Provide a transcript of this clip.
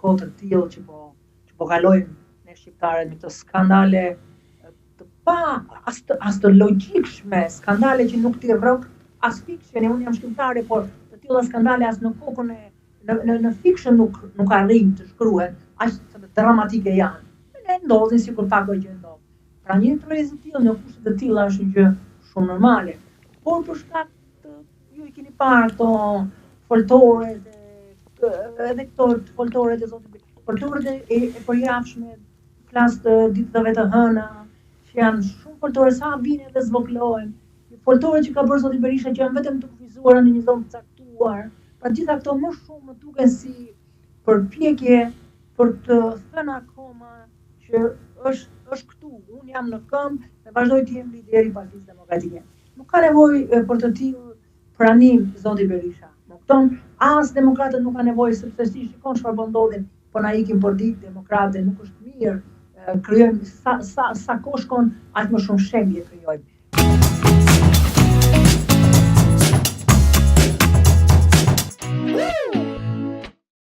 kohë të tillë që po kalojmë ne shqiptarët me këto skandale të pa as të logjikshme, skandale që nuk t'i rrok as fikshin, unë jam shkrimtare, por të tilla skandale as në kokën në fikshin nuk arrin të shkruhen, aq të dramatike janë. Ne ndodhin sikur pak gjë ndodh. Pra një tërheqje e tillë në kushte të tilla është një gjë shumë normale. Por për shkak të ju i keni parë këto foltoret edhe këto foltoret e zotit, foltoret e përjashme, flas të ditëve të hëna, që janë shumë foltore sa vinë edhe zvoglohen. Foltore që ka bërë zoti Berisha që janë vetëm të kufizuara në një zonë të caktuar. Pra gjitha këto më shumë më duken si përpjekje për të thënë akoma që është këtu, unë jam në këmbë dhe vazhdoj të jem lideri i Partisë Demokratike. Nuk ka nevojë për të tillë pranim zoti Berisha. Në kupton, as demokratët nuk kanë nevojë sepse si shikon çfarë po ndodhin, po na ikin për ditë demokratë, nuk është mirë. Krijojmë sa kohë shkon, aq më shumë shembje krijojmë.